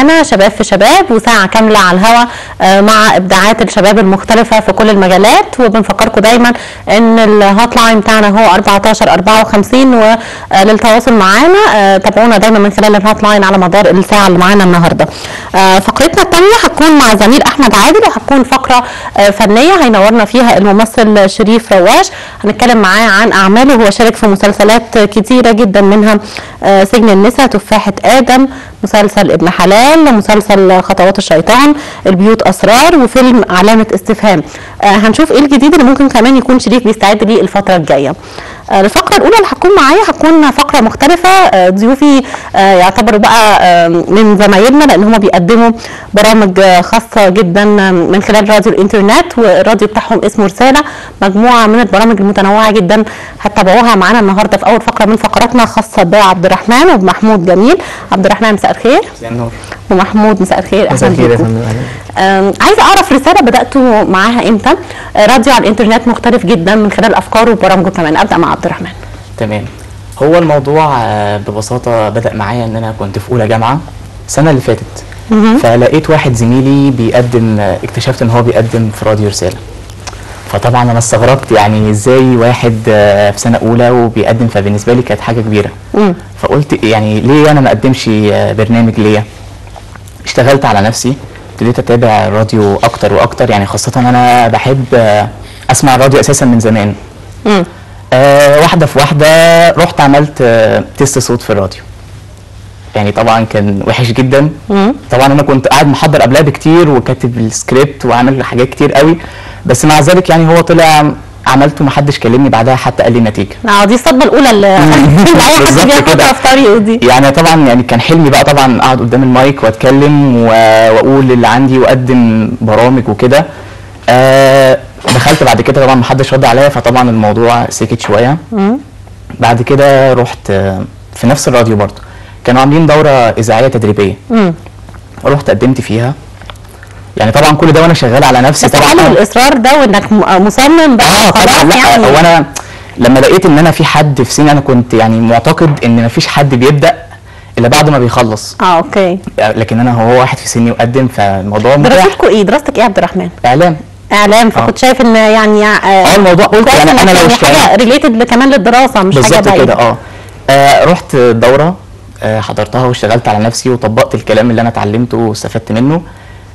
معانا شباب في شباب، وساعة كاملة على الهواء مع ابداعات الشباب المختلفة في كل المجالات. وبنفكركم دايما ان الهوت لاين بتاعنا هو 1454، وللتواصل معانا تابعونا دايما من خلال الهوت لاين على مدار الساعة اللي معانا النهارده. فقرتنا الثانية هتكون مع زميل احمد عادل، وهتكون فقرة فنية هينورنا فيها الممثل شريف رواش. هنتكلم معاه عن اعماله. هو شارك في مسلسلات كتيرة جدا، منها سجن النساء، تفاحة آدم، مسلسل ابن حلال، مسلسل خطوات الشيطان، البيوت أسرار، وفيلم علامة استفهام. هنشوف ايه الجديد اللي ممكن كمان يكون شريف بيستعد ليه الفترة الجاية. الفقرة الأولى اللي هتكون معايا هتكون فقرة مختلفة. ضيوفي يعتبروا بقى من زمايلنا، لأن هم بيقدموا برامج خاصة جدا من خلال راديو الإنترنت، والراديو بتاعهم اسمه رسالة. مجموعة من البرامج المتنوعة جدا هتتابعوها معانا النهارده في أول فقرة من فقراتنا، خاصة بعبد الرحمن وبمحمود جميل. عبد الرحمن مساء الخير. مساء النور. ومحمود مساء الخير. مساء الخير يا فندم. عايزه اعرف رساله بداتوا معاها امتى؟ راديو على الانترنت مختلف جدا من خلال افكاره وبرامجه كمان. ابدا مع عبد الرحمن. تمام. هو الموضوع ببساطه بدا معايا ان انا كنت في اولى جامعه السنه اللي فاتت، فلقيت واحد زميلي بيقدم، اكتشفت ان هو بيقدم في راديو رساله. فطبعا انا استغربت، يعني ازاي واحد في سنه اولى وبيقدم؟ فبالنسبه لي كانت حاجه كبيره. فقلت يعني ليه انا ما اقدمش برنامج ليا؟ اشتغلت على نفسي، ابتديت اتابع الراديو اكتر واكتر، يعني خاصه انا بحب اسمع الراديو اساسا من زمان. واحده في واحده رحت عملت تيست صوت في الراديو. يعني طبعا كان وحش جدا. طبعا انا كنت قاعد محضر قبلها بكتير وكاتب السكريبت وعامل حاجات كتير قوي، بس مع ذلك يعني هو طلع عملته، محدش كلمني بعدها حتى قال لي النتيجه. دي الصدمه الاولى اللي اي حد بياخدها في طريقه دي. يعني طبعا يعني كان حلمي بقى طبعا اقعد قدام المايك واتكلم واقول اللي عندي واقدم برامج وكده. دخلت بعد كده طبعا محدش رد عليا، فطبعا الموضوع سكت شويه. بعد كده رحت في نفس الراديو برضه كانوا عاملين دوره اذاعيه تدريبيه. رحت قدمت فيها. يعني طبعا كل ده وانا شغال على نفسي. طبعا الاصرار ده وانك مصمم بقى طبعا. لا يعني. هو انا لما لقيت ان انا في حد في سني، انا كنت يعني معتقد ان مفيش حد بيبدا الا بعد ما بيخلص. اوكي. لكن انا هو واحد في سني وقدم، فالموضوع دراستكم ايه؟ دراستك ايه يا عبد الرحمن؟ اعلام. فكنت شايف ان يعني الموضوع قلت يعني انا لو حاجه ريليتد كمان للدراسه، مش حاجه بالظبط كده. رحت دوره حضرتها واشتغلت على نفسي وطبقت الكلام اللي انا اتعلمته واستفدت منه.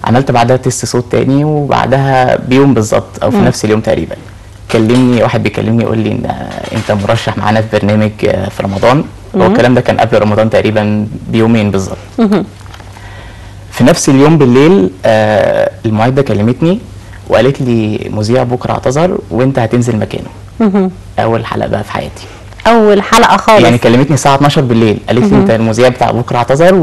عملت بعدها تيست صوت تاني، وبعدها بيوم بالظبط او في نفس اليوم تقريبا كلمني واحد، بيكلمني يقول لي ان انت مرشح معانا في برنامج في رمضان. والكلام ده كان قبل رمضان تقريبا بيومين بالظبط. في نفس اليوم بالليل المعده كلمتني وقالت لي مذيع بكره اعتذر وانت هتنزل مكانه. اول حلقه بقى في حياتي، اول حلقه خالص. يعني كلمتني الساعه 12 بالليل، قالت لي انت المذيع بتاع بكره اعتذر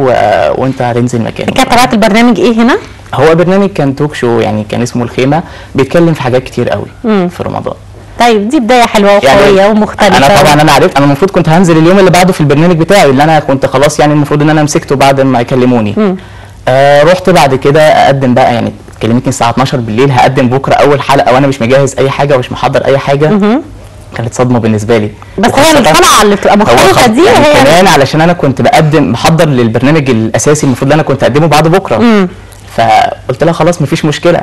وانت هتنزل مكانه. كانت طلعت البرنامج ايه هنا؟ هو برنامج كان توك شو، يعني كان اسمه الخيمه، بيتكلم في حاجات كتير قوي في رمضان. طيب دي بدايه حلوه وقويه يعني ومختلفه. انا طبعا انا عرفت انا المفروض كنت هنزل اليوم اللي بعده في البرنامج بتاعي اللي انا كنت خلاص، يعني المفروض ان انا مسكته بعد ما يكلموني. رحت بعد كده اقدم بقى، يعني كلمتني الساعه 12 بالليل هقدم بكره اول حلقه وانا مش مجهز اي حاجه ومش محضر اي حاجه. كانت صدمه بالنسبه لي. بس هي الحلقه اللي بتبقى مختلفه دي يعني هي كمان علشان انا كنت بقدم محضر للبرنامج الاساسي المفروض ان انا كنت اقدمه بعد بكره. فقلت لها خلاص مفيش مشكله.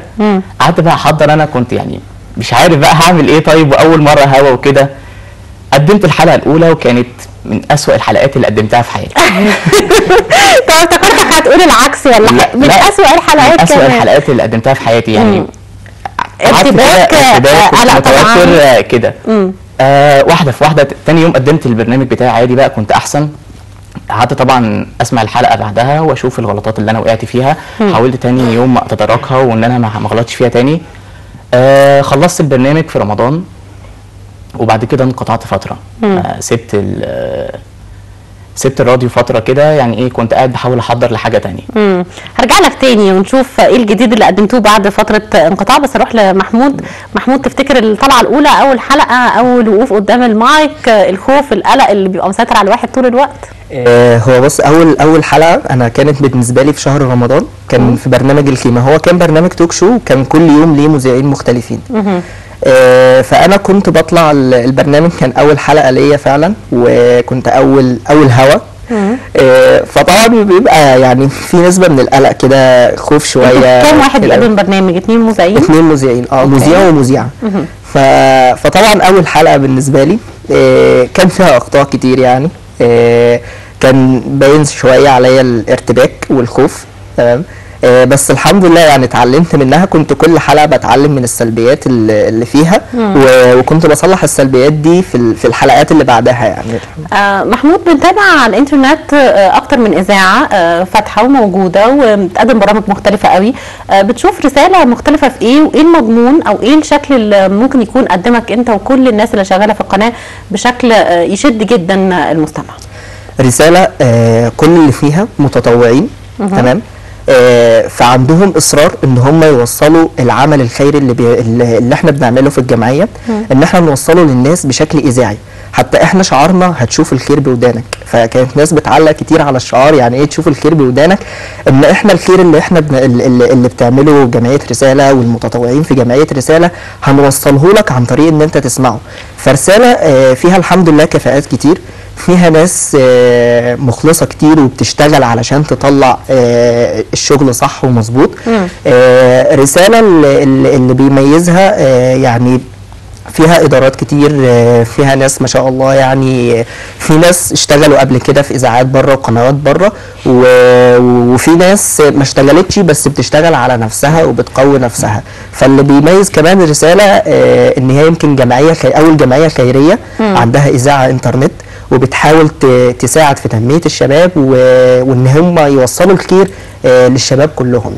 قعدت بقى احضر، انا كنت يعني مش عارف بقى هعمل ايه. طيب واول مره هوا وكده قدمت الحلقه الاولى وكانت من اسوأ الحلقات اللي قدمتها في حياتي. طب افتكرتك هتقول العكس ولا من اسوأ الحلقات؟ من اسوأ الحلقات اللي قدمتها في حياتي. يعني ارتباك متوتر كده. واحده في واحده. تاني يوم قدمت البرنامج بتاعي عادي بقى، كنت احسن. قعدت طبعا اسمع الحلقه بعدها واشوف الغلطات اللي انا وقعت فيها. حاولت تاني يوم اتداركها وان انا ما غلطش فيها تاني. خلصت البرنامج في رمضان وبعد كده انقطعت فتره. سبت الراديو فتره كده، يعني ايه كنت قاعد بحاول احضر لحاجه تانية. هرجع لك تاني ونشوف ايه الجديد اللي قدمتوه بعد فتره انقطاع، بس اروح لمحمود. محمود، تفتكر الطلعه الاولى، اول حلقه، اول وقوف قدام المايك، الخوف القلق اللي بيبقى مسيطر على الواحد طول الوقت؟ هو بص، اول حلقه انا كانت بالنسبه لي في شهر رمضان، كان في برنامج الخيمه. هو كان برنامج توك شو، كان كل يوم ليه مذيعين مختلفين. فانا كنت بطلع البرنامج، كان اول حلقه ليا فعلا، وكنت اول هوا. فطبعا بيبقى يعني في نسبه من القلق كده، خوف شويه. كام واحد بيقدم برنامج؟ 2 مذيعين؟ 2 مذيعين، مذيع ومذيعه. فطبعا اول حلقه بالنسبه لي كان فيها اخطاء كتير يعني، كان باين شويه عليا الارتباك والخوف، تمام. بس الحمد لله يعني اتعلمت منها. كنت كل حلقه بتعلم من السلبيات اللي فيها، وكنت بصلح السلبيات دي في الحلقات اللي بعدها يعني. محمود، بنتابع على الانترنت اكتر من اذاعه فاتحه وموجوده وبتقدم برامج مختلفه قوي. بتشوف رساله مختلفه في ايه، وايه المضمون او ايه الشكل اللي ممكن يكون قدمك انت وكل الناس اللي شغاله في القناه بشكل يشد جدا المستمع؟ رساله كل اللي فيها متطوعين، تمام. فعندهم اصرار ان هم يوصلوا العمل الخيري اللي احنا بنعمله في الجمعيه، ان احنا نوصله للناس بشكل اذاعي. حتى احنا شعارنا هتشوف الخير بودانك، فكانت ناس بتعلق كتير على الشعار، يعني ايه تشوف الخير بودانك؟ ان احنا الخير اللي احنا اللي بتعمله جمعيه رساله والمتطوعين في جمعيه رساله هنوصله لك عن طريق ان انت تسمعه. فرساله فيها الحمد لله كفاءات كتير، فيها ناس مخلصة كتير وبتشتغل علشان تطلع الشغل صح ومظبوط. رسالة اللي بيميزها يعني فيها إدارات كتير، فيها ناس ما شاء الله، يعني في ناس اشتغلوا قبل كده في إذاعات بره وقنوات بره، وفي ناس ما اشتغلتش بس بتشتغل على نفسها وبتقوي نفسها. فاللي بيميز كمان الرسالة إن هي يمكن أول جمعية خيرية عندها إذاعة إنترنت، وبتحاول تساعد في تنمية الشباب وان هم يوصلوا الخير للشباب كلهم.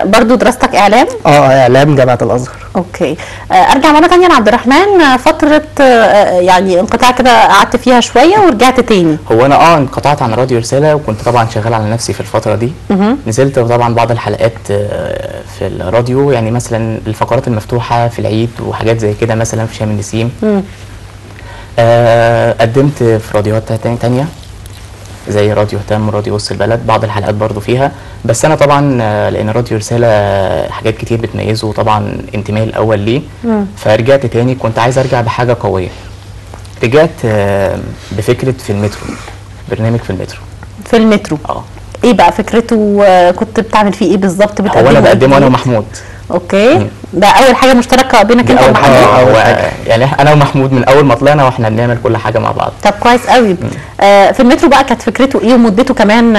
برضو دراستك اعلام؟ اعلام جامعة الازهر. اوكي. ارجع مرة تانية لعبد الرحمن، فترة يعني انقطاع كده قعدت فيها شوية ورجعت تاني. هو انا انقطعت عن راديو رسالة، وكنت طبعا شغال على نفسي في الفترة دي. نزلت طبعا بعض الحلقات في الراديو، يعني مثلا الفقرات المفتوحة في العيد وحاجات زي كده، مثلا في شام النسيم. قدمت في راديوهات تانية زي راديو اهتم وراديو وسط البلد، بعض الحلقات برضو فيها. بس انا طبعا لان راديو رسالة حاجات كتير بتميزه، طبعا انتمائي الاول ليه، فرجعت تاني. كنت عايز ارجع بحاجة قوية، رجعت بفكرة في المترو، برنامج في المترو. في المترو؟ ايه بقى فكرته؟ كنت بتعمل فيه ايه بالظبط؟ هو انا بقدمه انا ومحمود. اوكي. ده اول حاجه مشتركه بينك انت ومحمود؟ يعني انا ومحمود من اول ما طلعنا واحنا بنعمل كل حاجه مع بعض. طب كويس قوي. في المترو بقى كانت فكرته ايه، ومدته كمان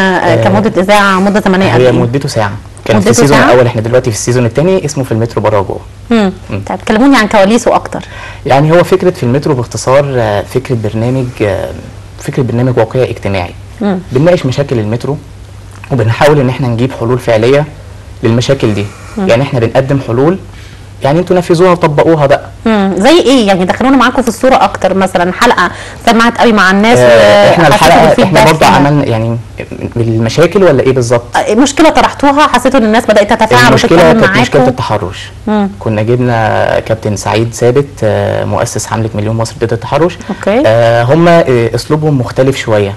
كمده اذاعه مده زمنيه قد ايه؟ هي مدته ساعه، كان في السيزون الاول، احنا دلوقتي في السيزون الثاني اسمه في المترو بره وجوه. طب كلموني عن كواليسه اكتر. يعني هو فكره في المترو باختصار فكره برنامج واقعي اجتماعي. بنناقش مشاكل المترو وبنحاول ان احنا نجيب حلول فعليه للمشاكل دي. يعني احنا بنقدم حلول، يعني انتوا نفذوها وطبقوها بقى. زي ايه يعني؟ دخلونا معاكم في الصوره اكتر. مثلا حلقه سمعت قوي مع الناس، احنا الحلقه احنا برضه عملنا يعني بالمشاكل ولا ايه بالظبط؟ مشكله طرحتوها حسيتوا ان الناس بدات تتفاعل وتتكلم معاكم؟ المشكله كانت مشكله التحرش. كنا جبنا كابتن سعيد ثابت مؤسس حمله مليون مصر ضد التحرش. اوكي. هم اسلوبهم مختلف شويه،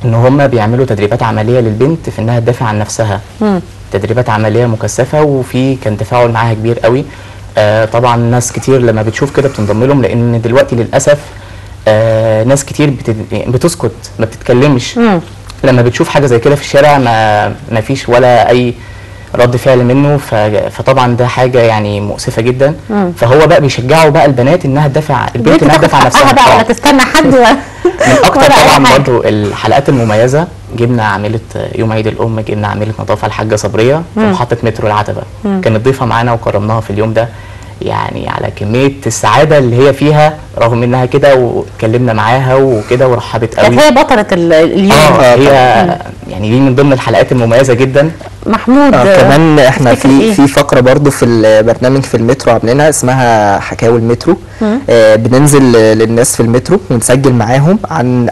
ان هم بيعملوا تدريبات عمليه للبنت في انها تدافع عن نفسها. تدريبات عمليه مكثفه، وفي كان تفاعل معاها كبير قوي. طبعا ناس كتير لما بتشوف كده بتنضم لهم، لان دلوقتي للاسف ناس كتير بتسكت ما بتتكلمش. لما بتشوف حاجه زي كده في الشارع ما فيش ولا اي رد فعل منه، فطبعا ده حاجه يعني مؤسفه جدا. فهو بقى بيشجعوا بقى البنات انها تدافع، البنت انها تدافع عن نفسها بقى، ولا تستنى حد من اكتر طبعا برضو الحلقات المميزه. جبنا عامله يوم عيد الام، جبنا عامله نظافه الحاجه صبريه في محطه مترو العتبه. كانت ضيفه معانا وكرمناها في اليوم ده، يعني على كميه السعاده اللي هي فيها رغم انها كده، واتكلمنا معاها وكده ورحبت قوي. كانت هي بطله اليوم. هي يعني دي من ضمن الحلقات المميزه جدا. محمود كمان احنا في فقره برضو في البرنامج في المترو عاملينها اسمها حكاوي المترو. بننزل للناس في المترو ونسجل معاهم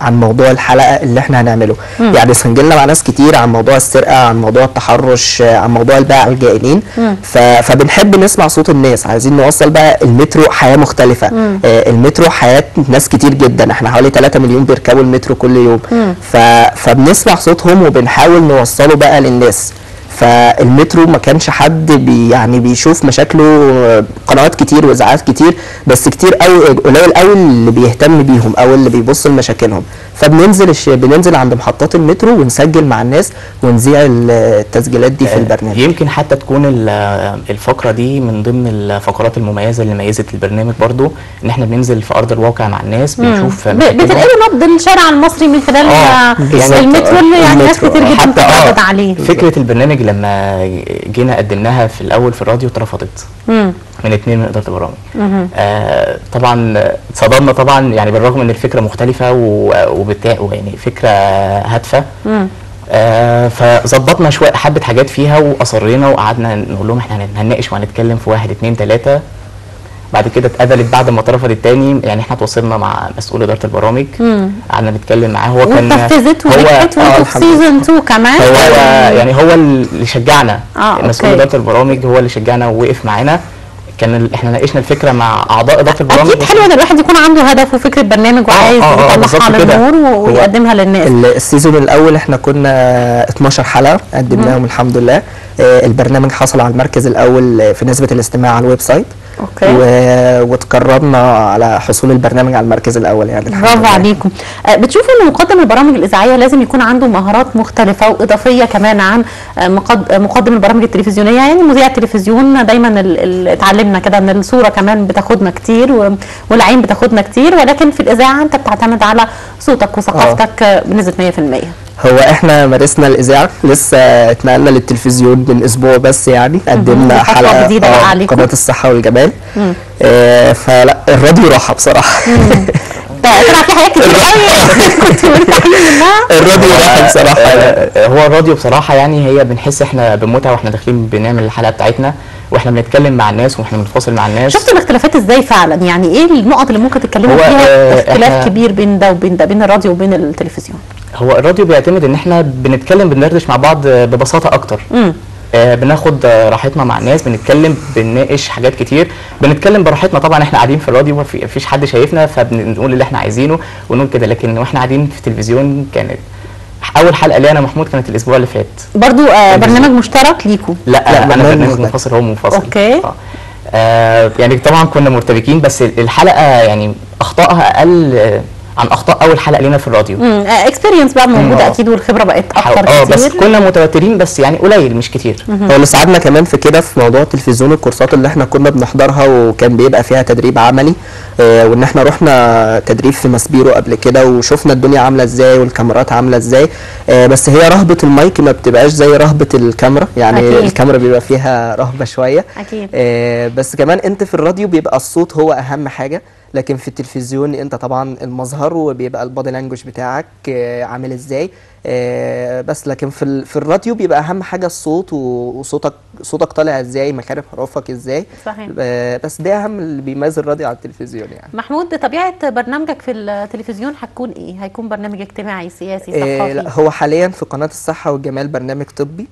عن موضوع الحلقه اللي احنا هنعمله. يعني سجلنا مع ناس كتير عن موضوع السرقه، عن موضوع التحرش، عن موضوع الباعة الجائلين. فبنحب نسمع صوت الناس، عايزين نوصل بقى المترو حياه مختلفه. المترو حياه ناس كتير جدا، احنا حوالي 3 مليون بيركبوا المترو كل يوم. فبنسمع صوتهم وبنحاول نوصله بقى للناس. فالمترو ما كانش حد يعني بيشوف مشاكله، قنوات كتير واذاعات كتير، بس كتير قوي قليل قوي اللي بيهتم بيهم او اللي بيبص لمشاكلهم. بننزل عند محطات المترو ونسجل مع الناس ونذيع التسجيلات دي في البرنامج. يمكن حتى تكون الفقره دي من ضمن الفقرات المميزه اللي ميزت البرنامج برضو، ان احنا بننزل في ارض الواقع مع الناس، بنشوف بتنقلوا نبض الشارع المصري من خلال المترو اللي يعني ناس كتير جدا بتتردد عليه. فكره البرنامج لما جينا قدمناها في الاول في الراديو اترفضت من 2 من اداره البرامج. طبعا اتصدمنا طبعا، يعني بالرغم ان الفكره مختلفه يعني فكره هادفه. فظبطنا شويه حبه حاجات فيها واصرينا وقعدنا نقول لهم احنا هنناقش وهنتكلم في 1 2 3. بعد كده اتقبلت بعد ما اترفضت التاني، يعني احنا تواصلنا مع مسؤول اداره البرامج، قعدنا نتكلم معاه. هو كان ونفذت ونجحت وانتوا في سيزون 2 كمان. هو اللي شجعنا. مسؤول اداره البرامج هو اللي شجعنا ووقف معانا. احنا ناقشنا الفكره مع اعضاء اداره البرامج. اكيد حلو ان الواحد يكون عنده هدف وفكره برنامج وعايز يطلعها على النور ويقدمها للناس. السيزون الاول احنا كنا 12 حلقه قدمناهم الحمد لله. البرنامج حصل على المركز الاول في نسبه الاستماع على الويب سايت. وتكرمنا على حصول البرنامج على المركز الاول، يعني برافو عليكم. بتشوفوا ان مقدم البرامج الاذاعيه لازم يكون عنده مهارات مختلفه واضافيه كمان عن مقدم البرامج التلفزيونيه؟ يعني مذيع التلفزيون دايما اتعلمنا كده ان الصوره كمان بتاخدنا كتير والعين بتاخدنا كتير، ولكن في الاذاعه انت بتعتمد على صوتك وثقافتك بنسبه 100%. هو احنا مارسنا الاذاعه، لسه اتنقلنا للتلفزيون من اسبوع بس، يعني قدمنا حلقه جديده على قناه الصحه والجمال. فلا الراديو راحه بصراحه. طلع في حاجات كتير قوي كنت مرتاحين منها. الراديو راحه بصراحه. هو الراديو بصراحه يعني هي بنحس احنا بمتعه واحنا داخلين بنعمل الحلقه بتاعتنا، واحنا بنتكلم مع الناس واحنا بنتواصل مع الناس. شفتوا الاختلافات ازاي فعلا؟ يعني ايه النقط اللي ممكن تتكلموا فيها اختلاف كبير بين ده وبين ده، بين الراديو وبين التلفزيون؟ هو الراديو بيعتمد ان احنا بنتكلم بندردش مع بعض ببساطه اكتر. بناخد راحتنا مع الناس، بنتكلم بنناقش حاجات كتير، بنتكلم براحتنا. طبعا احنا قاعدين في الراديو مفيش حد شايفنا فبنقول اللي احنا عايزينه ونقول كده، لكن واحنا قاعدين في التلفزيون كانت اول حلقه ليا انا محمود كانت الاسبوع اللي فات. برضو برنامج مشترك ليكوا؟ لا انا برنامج منفصل هو منفصل. اوكي. يعني طبعا كنا مرتبكين، بس الحلقه يعني اخطائها اقل عن اخطاء اول حلقه لينا في الراديو. اكسبيرينس بقى موجوده اكيد، والخبره بقت اكتر كتير. بس كنا متوترين بس يعني قليل مش كتير. هو اللي ساعدنا كمان في كده في موضوع التلفزيون الكورسات اللي احنا كنا بنحضرها وكان بيبقى فيها تدريب عملي، وان احنا رحنا تدريب في ماسبيرو قبل كده وشفنا الدنيا عامله ازاي والكاميرات عامله ازاي. بس هي رهبه المايك ما بتبقاش زي رهبه الكاميرا، يعني أكيد. الكاميرا بيبقى فيها رهبه شويه اكيد. بس كمان انت في الراديو بيبقى الصوت هو اهم حاجه، لكن في التلفزيون انت طبعا المظهر وبيبقى البادي لانجوج بتاعك عامل ازاي. بس لكن في الراديو بيبقى اهم حاجه الصوت، وصوتك طالع ازاي، مخارج حروفك ازاي. صحيح. بس ده اهم اللي بيميز الراديو على التلفزيون. يعني محمود، طبيعه برنامجك في التلفزيون هتكون ايه؟ هيكون برنامج اجتماعي سياسي ثقافي؟ لا هو حاليا في قناه الصحه والجمال برنامج طبي.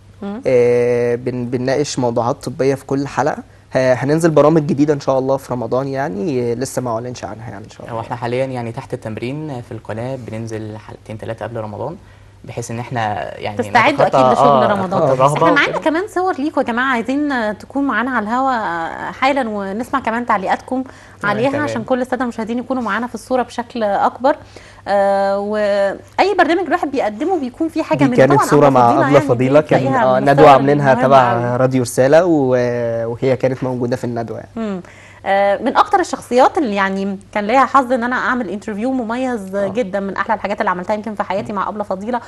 بنناقش موضوعات طبيه في كل حلقه. هننزل برامج جديده ان شاء الله في رمضان، يعني لسه ما اعلنش عنها يعني ان شاء الله. هو احنا حاليا يعني تحت التمرين في القناه بننزل 2 3 قبل رمضان، بحيث ان احنا يعني تستعدوا اكيد لشغل رمضان. احنا معانا كمان صور ليكوا يا جماعه، عايزين تكون معانا على الهواء حالا ونسمع كمان تعليقاتكم عليها عشان كل الساده المشاهدين يكونوا معانا في الصوره بشكل اكبر. واي برنامج الواحد بيقدمه بيكون فيه حاجه من كانت صوره مع ابله فضيله كان ندوه عاملينها تبع راديو رساله وهي كانت موجوده في الندوه يعني. من اكتر الشخصيات اللي يعني كان ليا حظ ان انا اعمل انترفيو مميز جدا، من احلى الحاجات اللي عملتها يمكن في حياتي مع ابله فضيله.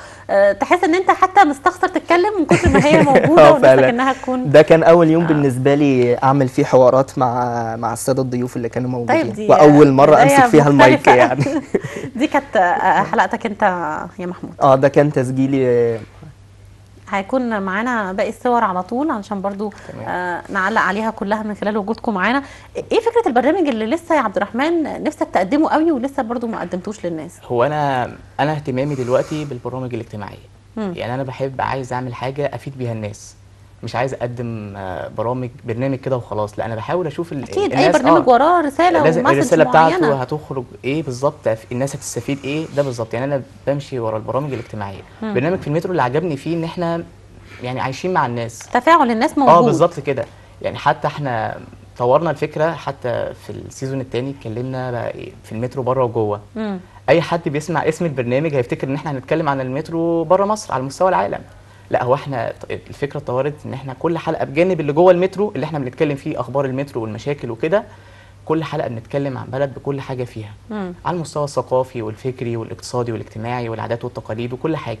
تحس ان انت حتى مستخسر تتكلم من كتر ما هي موجوده ونفسك انها تكون. ده كان اول يوم بالنسبه لي اعمل فيه حوارات مع الساده الضيوف اللي كانوا موجودين. طيب واول مره امسك فيها المايك يعني. دي كانت حلقتك انت يا محمود؟ ده كان تسجيلي. هيكون معانا باقي الصور على طول علشان برضو نعلق عليها كلها من خلال وجودكم معانا. ايه فكره البرنامج اللي لسه يا عبد الرحمن نفسك تقدمه قوي ولسه برضو ما قدمتوش للناس؟ هو انا اهتمامي دلوقتي بالبرامج الاجتماعيه. يعني انا عايز اعمل حاجه افيد بيها الناس، مش عايز اقدم برنامج كده وخلاص. لا انا بحاول اشوف اكيد اي برنامج وراه رساله لازم الرساله بتاعته هتخرج ايه بالظبط، الناس هتستفيد ايه ده بالظبط. يعني انا بمشي ورا البرامج الاجتماعيه. برنامج في المترو اللي عجبني فيه ان احنا يعني عايشين مع الناس، تفاعل الناس موجود. بالظبط كده. يعني حتى احنا طورنا الفكره، حتى في السيزون الثاني اتكلمنا بقى إيه في المترو بره وجوه. اي حد بيسمع اسم البرنامج هيفتكر ان احنا هنتكلم عن المترو بره مصر على مستوى العالم. لا، هو احنا الفكره اتطورت ان احنا كل حلقه بجانب اللي جوه المترو اللي احنا بنتكلم فيه اخبار المترو والمشاكل وكده، كل حلقه بنتكلم عن بلد بكل حاجه فيها على المستوى الثقافي والفكري والاقتصادي والاجتماعي والعادات والتقاليد وكل حاجه.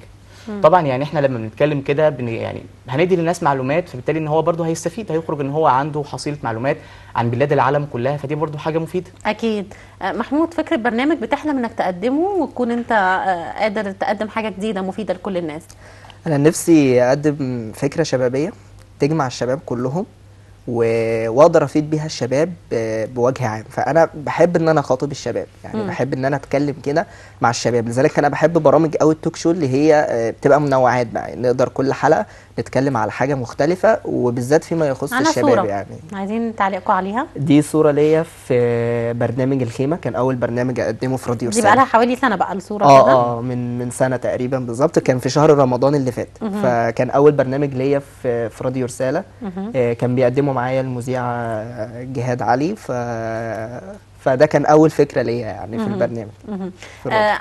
طبعا يعني احنا لما بنتكلم كده يعني هندي للناس معلومات، فبالتالي ان هو برضه هيستفيد، هيخرج ان هو عنده حصيله معلومات عن بلاد العالم كلها، فدي برضه حاجه مفيده. اكيد. محمود، فكره برنامج بتحلم انك تقدمه وتكون انت قادر تقدم حاجه جديده مفيده لكل الناس؟ انا نفسي اقدم فكره شبابيه تجمع الشباب كلهم واقدر افيد بيها الشباب بوجه عام. فانا بحب ان انا اخاطب الشباب، يعني بحب ان انا اتكلم كده مع الشباب. لذلك انا بحب برامج او التوك شو اللي هي بتبقى منوعات بقى، نقدر كل حلقه نتكلم على حاجه مختلفه وبالذات فيما يخص الشباب. صورة. يعني عايزين تعليقكم عليها. دي صوره ليا في برنامج الخيمه، كان اول برنامج اقدمه في راديو دي رسالة. بقى لها حوالي سنه بقى الصوره كده. من سنه تقريبا بالظبط، كان في شهر رمضان اللي فات. فكان اول برنامج ليا في راديو رساله. كان بيقدمه معايا المذيعه جهاد علي. فده كان اول فكره ليا يعني في البرنامج.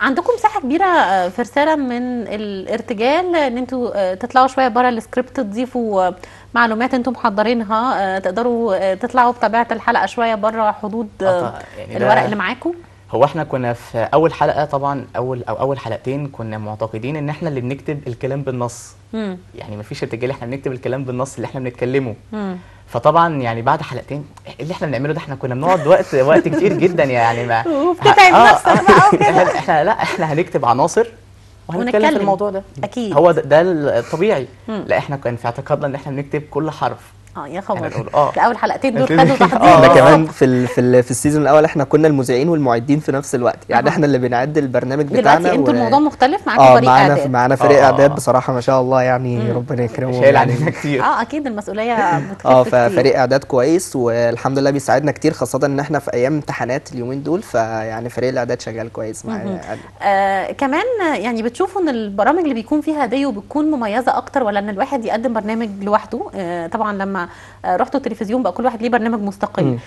عندكم مساحه كبيره في رساله من الارتجال ان انتوا تطلعوا شويه بره السكريبت، تضيفوا معلومات انتم محضرينها، تقدروا تطلعوا بطبيعه الحلقه شويه بره حدود يعني الورق اللي معاكم. هو احنا كنا في اول حلقه طبعا اول حلقتين كنا معتقدين ان احنا اللي بنكتب الكلام بالنص. يعني مفيش ارتجال، احنا بنكتب الكلام بالنص اللي احنا بنتكلمه. فطبعا يعني بعد حلقتين اللي احنا بنعمله ده احنا كنا بنقعد وقت كتير جدا يعني ما وبتتعب نفسك بقى وكده. احنا هنكتب عناصر وهنتكلم في الموضوع ده. اكيد هو ده الطبيعي. لا، احنا كان في اعتقادنا ان احنا بنكتب كل حرف. يا خبر. في اول حلقتين دول خدوا تحضير. احنا كمان في السيزون الاول احنا كنا المذيعين والمعدين في نفس الوقت، يعني احنا اللي بنعد البرنامج بتاعنا. دلوقتي انتوا الموضوع مختلف، معاكم فريق اعداد. معانا فريق اعداد بصراحه ما شاء الله، يعني ربنا يكرمهم. شايل علينا كتير. اكيد المسؤوليه بتخف كتير. ففريق اعداد كويس والحمد لله بيساعدنا كتير، خاصه ان احنا في ايام امتحانات اليومين دول، فيعني فريق الاعداد شغال كويس معانا. كمان يعني بتشوفوا ان البرامج اللي بيكون فيها هديه وبتكون مميزه اكتر، ولا ان الواحد يقدم برنامج لوحده؟ طبعا لما رحتوا التلفزيون بقى كل واحد ليه برنامج مستقل.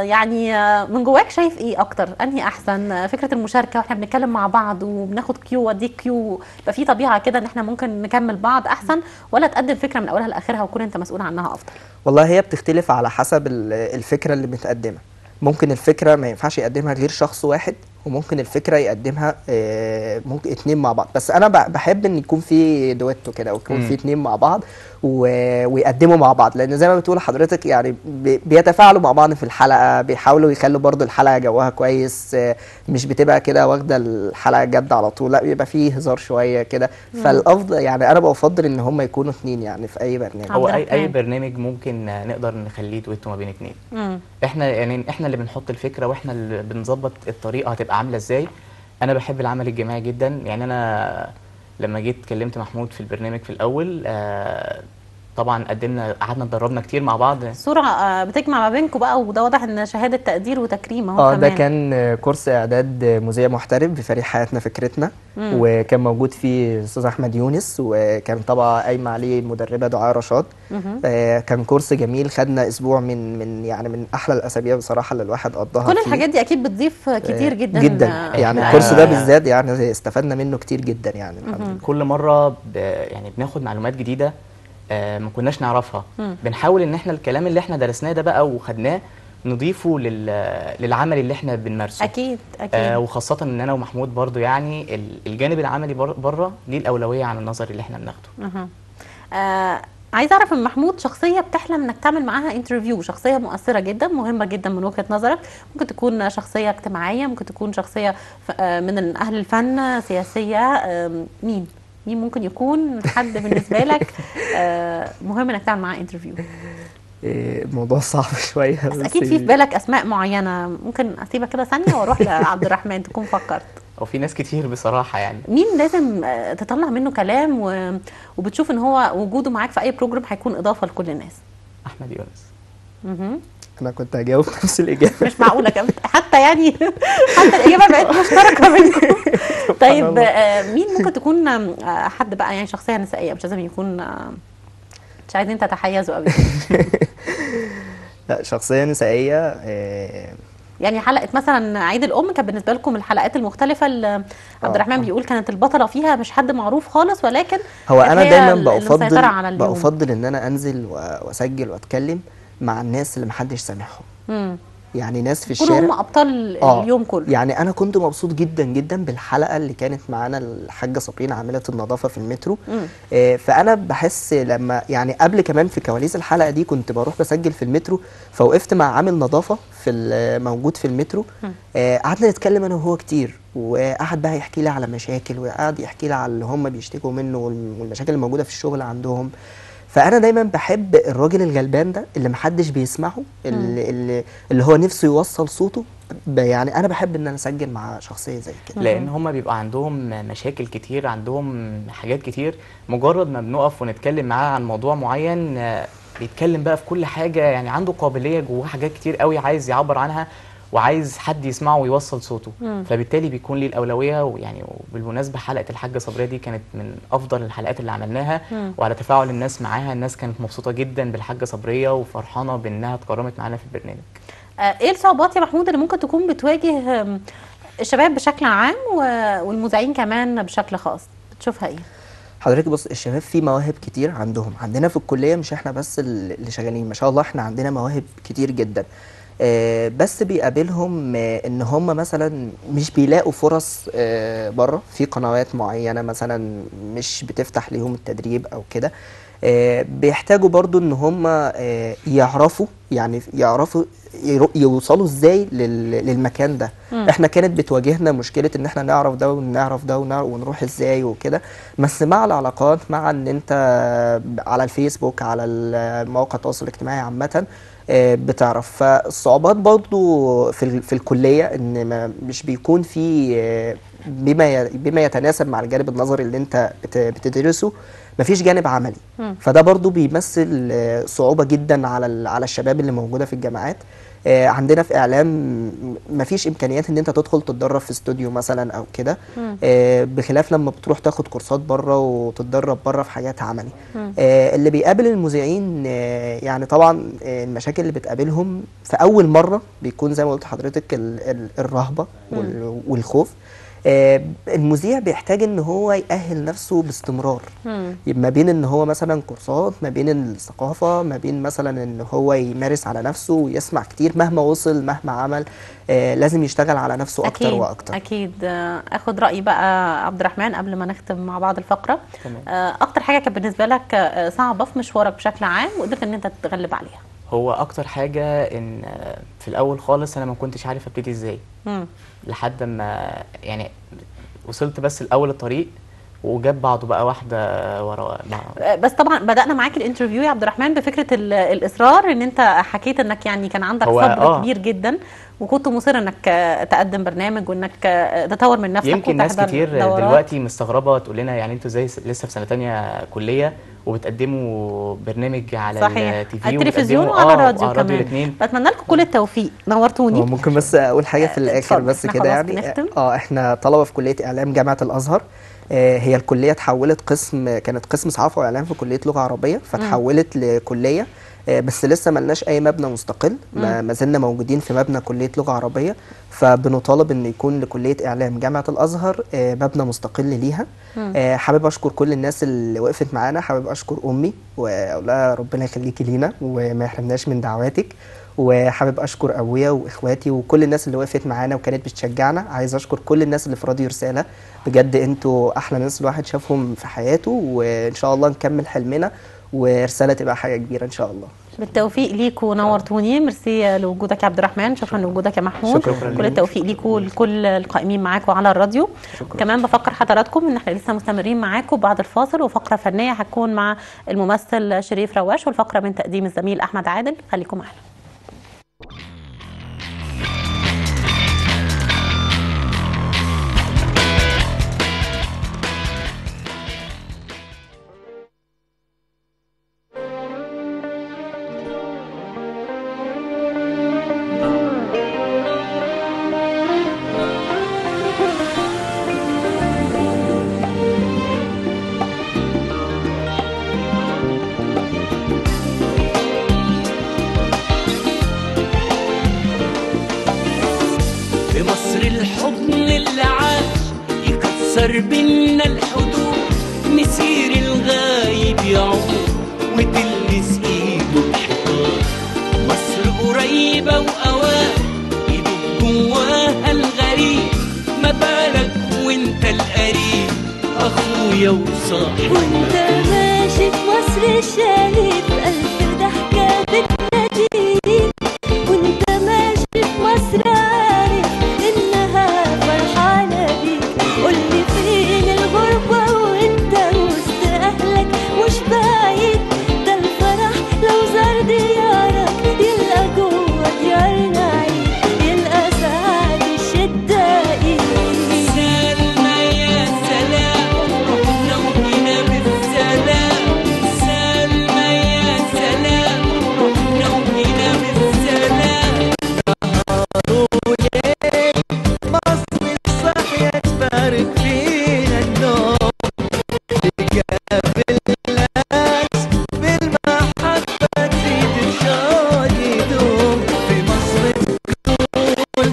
يعني من جواك شايف ايه اكتر؟ انهي احسن؟ فكره المشاركه واحنا بنتكلم مع بعض وبناخد كيو واديك كيو، يبقى في طبيعه كده ان احنا ممكن نكمل بعض احسن، ولا تقدم فكره من اولها لاخرها وتكون انت مسؤول عنها افضل؟ والله هي بتختلف على حسب الفكره اللي بتقدمها. ممكن الفكره ما ينفعش يقدمها غير شخص واحد، وممكن الفكره يقدمها ممكن 2 مع بعض. بس انا بحب ان يكون في دويتو كده، ويكون في 2 مع بعض ويقدموا مع بعض، لان زي ما بتقول حضرتك يعني بيتفاعلوا مع بعض في الحلقه، بيحاولوا يخلوا برضو الحلقه جوها كويس، مش بتبقى كده واخده الحلقه جد على طول، لا بيبقى فيه هزار شويه كده. فالافضل يعني انا بفضل ان هم يكونوا 2 يعني في اي برنامج. هو اي برنامج ممكن نقدر نخليه دويتو ما بين 2. احنا اللي بنحط الفكره واحنا اللي بنظبط الطريقه هتبقى عامله ازاي. انا بحب العمل الجماعي جدا، يعني انا لما جيت كلمت محمود في البرنامج في الاول طبعا قعدنا اتدربنا كتير مع بعض. صورة بتجمع ما بينكم بقى، وده واضح ان شهادة تقدير وتكريم اهو. كمان ده كان كورس اعداد مذيع محترف بفريق حياتنا فكرتنا. وكان موجود فيه الاستاذ احمد يونس، وكان طبعا قايمه عليه المدربه دعاء رشاد. كان كورس جميل، خدنا اسبوع من احلى الاسابيع بصراحه اللي الواحد قضاها. كل الحاجات دي اكيد بتضيف كتير جدا جدا. يعني الكورس ده بالذات يعني استفدنا منه كتير جدا يعني. كل مره يعني بناخد معلومات جديده ما كناش نعرفها. بنحاول ان احنا الكلام اللي احنا درسناه ده بقى وخدناه نضيفه للعمل اللي احنا بنمارسه. اكيد وخاصه ان انا ومحمود برضو يعني الجانب العملي بره ليه الاولويه عن النظر اللي احنا بناخده. عايز اعرف من محمود شخصيه بتحلم انك تعمل معاها انترفيو، شخصيه مؤثره جدا مهمه جدا من وجهه نظرك، ممكن تكون شخصيه اجتماعيه، ممكن تكون شخصيه من اهل الفن، سياسيه، مين ممكن يكون حد بالنسبه لك مهم انك تعمل معاه انترفيو؟ الموضوع صعب شويه، بس اكيد في بالك اسماء معينه. ممكن اسيبك كده ثانيه واروح لعبد الرحمن تكون فكرت. او في ناس كتير بصراحه يعني. مين لازم تطلع منه كلام وبتشوف ان هو وجوده معاك في اي بروجرام هيكون اضافه لكل الناس؟ احمد يونس. انا كنت هجاوب نفس الاجابه. مش معقوله حتى يعني حتى الاجابه بقت مشتركه بينكم. طيب مين ممكن تكون حد بقى يعني شخصيه نسائيه، مش لازم يكون، مش عايزين تتحيزوا قوي. لا، شخصيه نسائيه يعني حلقه مثلا عيد الام كانت بالنسبه لكم الحلقات المختلفه اللي عبد الرحمن بيقول كانت البطله فيها مش حد معروف خالص، ولكن هو انا دايما بفضل بفضل ان انا انزل واسجل واتكلم مع الناس اللي محدش سامعهم. يعني ناس في الشارع هم ابطال اليوم كله. يعني انا كنت مبسوط جدا جدا بالحلقه اللي كانت معانا الحاجه صابرين عامله النظافه في المترو. فانا بحس لما يعني قبل كمان في كواليس الحلقه دي كنت بروح بسجل في المترو، فوقفت مع عامل نظافه موجود في المترو. قعدنا نتكلم انا وهو كتير، وقعد بقى يحكي لي على مشاكل، وقعد يحكي لي على اللي هم بيشتكوا منه والمشاكل الموجوده في الشغل عندهم. فانا دايما بحب الراجل الغلبان ده اللي محدش بيسمعه، اللي هو نفسه يوصل صوته. يعني انا بحب ان انا اسجل مع شخصيه زي كده، لان هم بيبقى عندهم مشاكل كتير، عندهم حاجات كتير. مجرد ما بنقف ونتكلم معاه عن موضوع معين بيتكلم بقى في كل حاجه، يعني عنده قابليه جواه حاجات كتير قوي عايز يعبر عنها، وعايز حد يسمعه ويوصل صوته. فبالتالي بيكون ليه الاولويه. ويعني وبالمناسبه حلقه الحاجه صبريه دي كانت من افضل الحلقات اللي عملناها، وعلى تفاعل الناس معاها. الناس كانت مبسوطه جدا بالحاجه صبريه وفرحانه بانها اتكرمت معانا في البرنامج. ايه الصعوبات يا محمود اللي ممكن تكون بتواجه الشباب بشكل عام والمذيعين كمان بشكل خاص؟ بتشوفها ايه؟ حضرتك بص، الشباب في مواهب كتير عندنا في الكليه، مش احنا بس اللي شغالين، ما شاء الله احنا عندنا مواهب كتير جدا. بس بيقابلهم ان هم مثلا مش بيلاقوا فرص بره في قنوات معينه مثلا مش بتفتح ليهم التدريب او كده. بيحتاجوا برضو ان هم يعرفوا يوصلوا ازاي للمكان ده. احنا كانت بتواجهنا مشكله ان احنا نعرف ده ونعرف ده ونروح ازاي وكده، بس مع العلاقات، مع ان انت على الفيسبوك، على مواقع التواصل الاجتماعي عامه بتعرف. فالصعوبات برضو في الكليه ان مش بيكون في بما يتناسب مع الجانب النظري اللي انت بتدرسه، مفيش جانب عملي. فده برضو بيمثل صعوبة جدا على الشباب اللي موجودة في الجامعات. عندنا في اعلام مفيش امكانيات ان انت تدخل تتدرب في استوديو مثلا او كده، بخلاف لما بتروح تاخد كورسات بره وتتدرب بره في حاجات عملي. اللي بيقابل المذيعين يعني طبعا المشاكل اللي بتقابلهم في اول مره بيكون زي ما قلت لحضرتك الرهبه والخوف. المذيع بيحتاج ان هو يأهل نفسه باستمرار، ما بين ان هو مثلا كورسات، ما بين الثقافة، ما بين مثلا ان هو يمارس على نفسه ويسمع كتير. مهما وصل مهما عمل لازم يشتغل على نفسه اكتر واكتر. اكيد. اخد رأي بقى عبد الرحمن قبل ما نختم مع بعض الفقرة. اكتر حاجة كانت بالنسبة لك صعبة في مشوارك بشكل عام وقدرت ان انت تتغلب عليها؟ هو اكتر حاجة ان في الاول خالص انا ما كنتش عارف ابتدي ازاي، لحد ما يعني وصلت بس الاول الطريق وجاب بعضه بقى واحده ورا بعض. بس طبعا بدانا معاك الانترفيو يا عبد الرحمن بفكره الاصرار، ان انت حكيت انك يعني كان عندك صبر كبير جدا، وكنت مصر انك تقدم برنامج وانك تطور من نفسك. يمكن ناس كتير دلوقتي مستغربه تقول لنا يعني انتوا زي لسه في سنه ثانيه كليه وبتقدموا برنامج على التلفزيون وعلى الراديو كمان. الاثنين. بتمنى لكم كل التوفيق، نورتوني. ممكن بس اقول حاجه في الاخر بس كده يعني احنا طلبه في كليه اعلام جامعه الازهر. هي الكليه اتحولت كانت قسم صحافه واعلام في كليه لغه عربيه، فتحولت لكليه بس لسه ملناش اي مبنى مستقل، ما زلنا موجودين في مبنى كليه لغه عربيه. فبنطالب ان يكون لكليه اعلام جامعه الازهر مبنى مستقل ليها. حابب اشكر كل الناس اللي وقفت معانا، حابب اشكر امي واقول لها ربنا يخليكي لينا وما يحرمناش من دعواتك، وحابب اشكر ابويا واخواتي وكل الناس اللي وقفت معانا وكانت بتشجعنا. عايز اشكر كل الناس اللي في راديو رساله، بجد انتوا احلى ناس الواحد شافهم في حياته، وان شاء الله نكمل حلمنا ورساله تبقى حاجه كبيره ان شاء الله. بالتوفيق ليكوا، نورتوني. ميرسي لوجودك يا عبد الرحمن، شكرا لوجودك يا محمود. كل التوفيق ليكوا لكل القائمين معاكوا على الراديو. كمان بفكر حضراتكم ان احنا لسه مستمرين معاكم بعد الفاصل، وفقره فنيه هتكون مع الممثل شريف رواش، والفقره من تقديم الزميل احمد عادل. خليكم معنا. بينا الحدود، مسير الغايب يعود وتلمس ايده بحيطان. مصر قريبة وأوان يدوب جواها الغريب، ما بالك وانت القريب أخويا وصاحبي. وانت ماشي في مصر شايف ألف ضحكة بتناديك، وانت ماشي في مصر عارف إنها فرحانة بيك. قولي فين الغربة وانت وسط أهلك مش بعيد، ده الفرح لو زار ديارك يلقى جوه ديارنا عيد، يلقى سعد الشدة ايد. سلمى يا سلام رحنا وجينا بالسلام، سلمى يا سلام رحنا وجينا بالسلام. مصر الصحية تبارك فينا النوم، تقابل الناس بالمحبة تزيد الشوق يدوم. في مصر تقول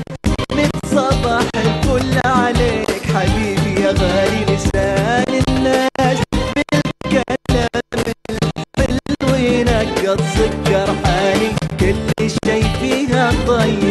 من صباح الفل عليك حبيبي يا غالي، لسان الناس بالكلام الحلو ينقط سكر حالي، كل شي فيها طيب